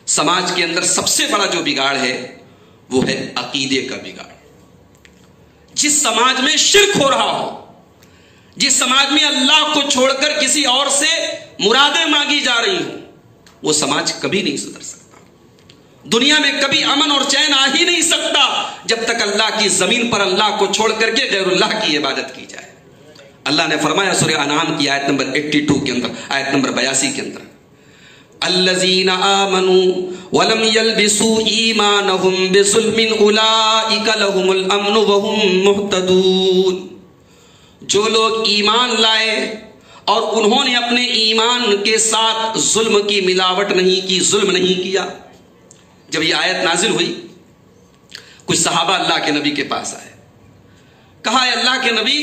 سماج کے اندر سب سے بڑا جو بگاڑ ہے وہ ہے عقیدے کا بگاڑ. جس سماج میں شرک ہو رہا ہو، جس سماج میں اللہ کو چھوڑ کر کسی اور سے مرادیں مانگی جا رہی ہوں، وہ سماج کبھی نہیں سدھر سکتا. دنیا میں کبھی امن اور چین آ ہی نہیں سکتا جب تک اللہ کی زمین پر اللہ کو چھوڑ کر کے غیر اللہ کی عبادت کی جائے. اللہ نے فرمایا سورہ انعام کی آیت نمبر 82 کے اندر، آیت نمبر 82 کے اندر، الذین آمنوا ولم یلبسوا ایمانہم بظلم اولئک لہم الامن وہم مہتدون. جو لوگ ایمان لائے اور انہوں نے اپنے ایمان کے ساتھ ظلم کی ملاوٹ نہیں کی، ظلم نہیں کیا. جب یہ آیت نازل ہوئی، کچھ صحابہ اللہ کے نبی کے پاس آئے، کہا اے اللہ کے نبی،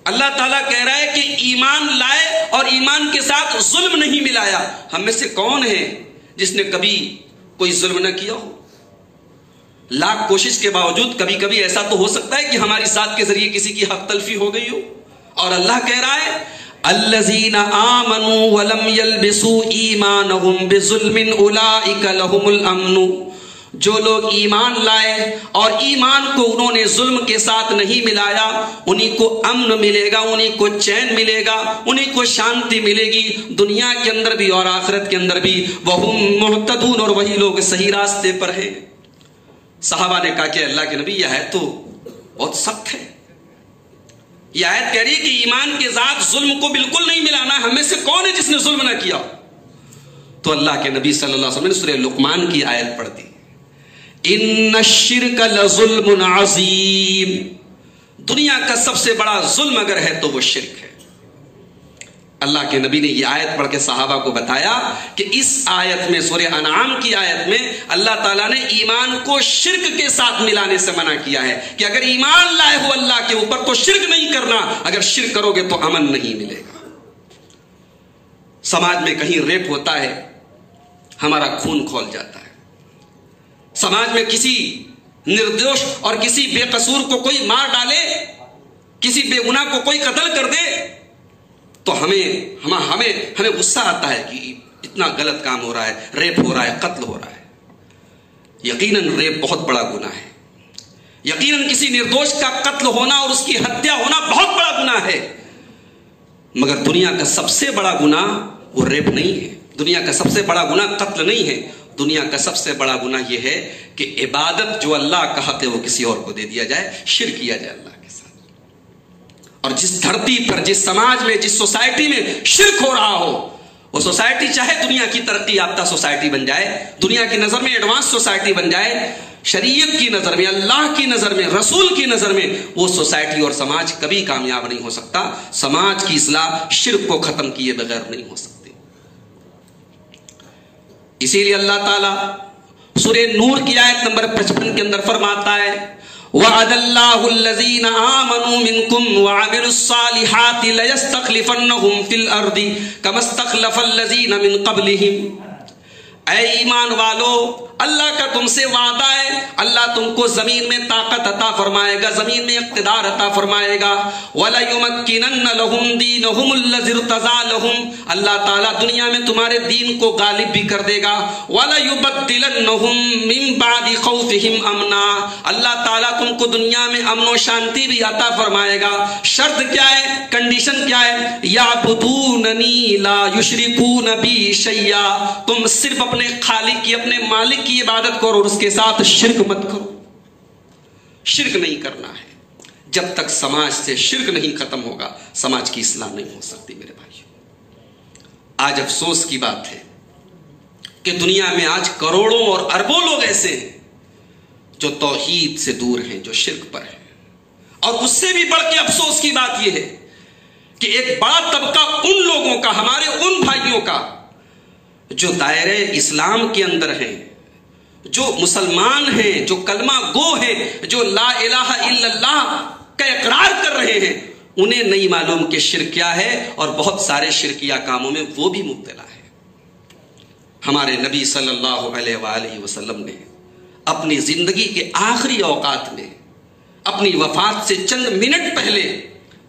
اللہ تعالیٰ کہہ رہا ہے کہ ایمان لائے اور ایمان کے ساتھ ظلم نہیں ملایا. ہم میں سے کون ہے جس نے کبھی کوئی ظلم نہ کیا ہو؟ لاکھ کوشش کے باوجود کبھی کبھی ایسا تو ہو سکتا ہے کہ ہماری ذات کے ذریعے کسی کی حق تلفی ہو گئی ہو. اور اللہ کہہ رہا ہے الذین آمنوا ولم یلبسوا ایمانہم بظلم اولئک لہم الامن. جو لوگ ایمان لائے اور ایمان کو انہوں نے ظلم کے ساتھ نہیں ملایا، انہیں کو امن ملے گا، انہیں کو چین ملے گا، انہیں کو شانتی ملے گی دنیا کے اندر بھی اور آخرت کے اندر بھی. وہم مہتدون، اور وہی لوگ صحیح راستے پر ہیں. صحابہ نے کہا کہ اللہ کے نبی یہ آیت تو بہت سخت ہے. یہ آیت کہہ رہی ہے کہ ایمان کے ذات ظلم کو بالکل نہیں ملانا. ہم میں سے کون ہے جس نے ظلم نہ کیا؟ تو اللہ کے نبی صلی اللہ علیہ وسلم نے سورہ لقمان کی آیت پڑھ دی، ان الشرک لظلم عظیم. دنیا کا سب سے بڑا ظلم اگر ہے تو وہ شرک ہے. اللہ کے نبی نے یہ آیت پڑھ کے صحابہ کو بتایا کہ اس آیت میں، سورہ انعام کی آیت میں، اللہ تعالیٰ نے ایمان کو شرک کے ساتھ ملانے سے منع کیا ہے کہ اگر ایمان لائے ہو اللہ کے اوپر تو شرک نہیں کرنا. اگر شرک کرو گے تو امن نہیں ملے گا. سماج میں کہیں ریپ ہوتا ہے، ہمارا خون کھول جاتا ہے. سماج میں کسی نردوش اور کسی بے قصور کو کوئی مار ڈالے، کسی بے گناہ کو کوئی قتل کر دے، تو ہمیں غصہ آتا ہے کہ اتنا غلط کام ہو رہا ہے، ریپ ہو رہا ہے، قتل ہو رہا ہے. یقیناً ریپ بہت بڑا گناہ ہے. یقیناً کسی نردوش کا قتل ہونا اور اس کی ہتیا ہونا بہت بڑا گناہ ہے. مگر دنیا کا سب سے بڑا گناہ وہ ریپ نہیں ہے. دنیا کا سب سے بڑا گناہ قتل نہیں ہے. دنیا کا سب سے بڑا گناہ یہ ہے کہ عبادت جو اللہ کا حق ہے وہ کسی اور کو دے دیا جائے، شرک کیا جائے اللہ کے ساتھ. اور جس دھرتی پر، جس سماج میں، جس سوسائٹی میں شرک ہو رہا ہو، وہ سوسائٹی چاہے دنیا کی ترقی یافتہ سوسائٹی بن جائے، دنیا کی نظر میں ایڈوانس سوسائٹی بن جائے، شریعت کی نظر میں، اللہ کی نظر میں، رسول کی نظر میں، وہ سوسائٹی اور سماج کبھی کامیاب نہیں ہو سکتا. سماج کی اصلاح شرک کو ختم کیے بغیر نہیں ہو سکتی. اسی لیے اللہ تعالیٰ سورہ نور کی آیت نمبر 55 کے اندر فرماتا ہے وعد اللہ الذین آمنوا منکم وعملوا الصالحات لیستخلفنہم فی الارض کما استخلف الذین من قبلہم. اے ایمان والو، اللہ کا تم سے وعدہ ہے، اللہ تم کو زمین میں طاقت عطا فرمائے گا، زمین میں اقتدار عطا فرمائے گا. وَلَيُمَكِّنَنَّ لَهُمْ دِينَهُمُ الَّذِي ارْتَضَىٰ لَهُمْ. اللہ تعالیٰ دنیا میں تمہارے دین کو غالب بھی کر دے گا. وَلَيُبَدِّلَنَّهُمْ مِن بَعْدِ خَوْفِهِمْ أَمْنًا. اللہ تعالیٰ تم کو دنیا میں امن و شانتی بھی عطا فرمائے گا. شرط کیا ہے؟ کنڈیشن کیا ہے؟ يَعْبُدُونَنِي لَا يُشْرِكُونَ بِي شَيْئًا. تم صرف اپنے خالق کی، اپنے مالک کی عبادت کرو اور اس کے ساتھ شرک مت کرو. شرک نہیں کرنا ہے. جب تک سماج سے شرک نہیں ختم ہوگا سماج کی اصلاح نہیں ہو سکتی. میرے بھائیو، آج افسوس کی بات ہے کہ دنیا میں آج کروڑوں اور اربوں لوگ ایسے ہیں جو توحید سے دور ہیں، جو شرک پر ہیں. اور اس سے بھی بڑھ کے افسوس کی بات یہ ہے کہ ایک بڑا طبقہ ان لوگوں کا، ہمارے ان بھائیوں کا جو دائرہ اسلام کے اندر ہیں، جو مسلمان ہیں، جو کلمہ گو ہیں، جو لا الہ الا اللہ کا اقرار کر رہے ہیں، انہیں نہیں معلوم کہ شرک کیا ہے، اور بہت سارے شرکیہ کاموں میں وہ بھی مبتلا ہے. ہمارے نبی صلی اللہ علیہ وآلہ وسلم نے اپنی زندگی کے آخری اوقات میں، اپنی وفات سے چند منٹ پہلے،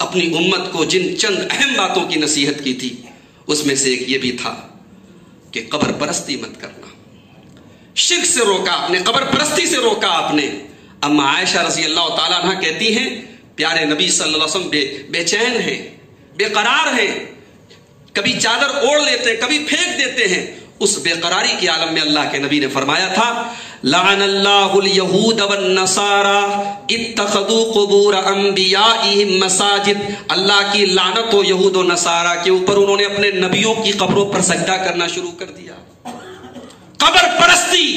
اپنی امت کو جن چند اہم باتوں کی نصیحت کی تھی، اس میں سے ایک یہ بھی تھا کہ قبر پرستی مت کرنا. شرک سے روکا آپ نے، قبر پرستی سے روکا آپ نے۔ اما عائشہ رضی اللہ تعالیٰ عنہ کہتی ہیں پیارے نبی صلی اللہ علیہ وسلم بے چین ہیں، بے قرار ہیں، کبھی چادر اوڑھ لیتے ہیں، کبھی پھینک دیتے ہیں۔ اس بے قراری کے عالم میں اللہ کے نبی نے فرمایا تھا لعن اللہ الیہود والنصارى اتخذوا قبور انبیائہم مساجد، اللہ کی لعنت ہو یہود و نصارہ کے اوپر، انہوں نے اپنے نبیوں کی قبروں پر سجدہ کرنا شروع کر دیا۔ قبر پرستی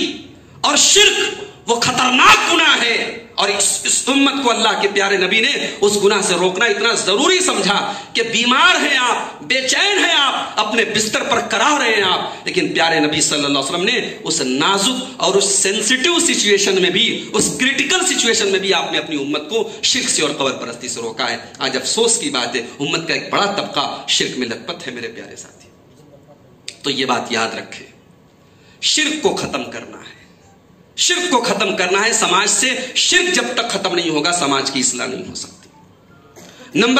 اور شرک وہ خطرناک گناہ ہے، اور اس امت کو اللہ کے پیارے نبی نے اس گناہ سے روکنا اتنا ضروری سمجھا کہ بیمار ہیں آپ، بے چین ہیں آپ، اپنے بستر پر کرا رہے ہیں آپ، لیکن پیارے نبی صلی اللہ علیہ وسلم نے اس نازک اور اس سینسیٹیو سچویشن میں بھی، اس کریٹیکل سچویشن میں بھی آپ نے اپنی امت کو شرک سے اور قبر پرستی سے روکا ہے۔ آج افسوس کی بات ہے امت کا ایک بڑا طبقہ شرک میں لت پت ہے میرے پیارے ساتھی۔ تو یہ بات یاد رکھیں، شرک کو ختم کرنا ہے، شرک کو ختم کرنا ہے سماج سے۔ شرک جب تک ختم نہیں ہوگا سماج کی اصلاح نہیں ہو سکتی۔ نمبر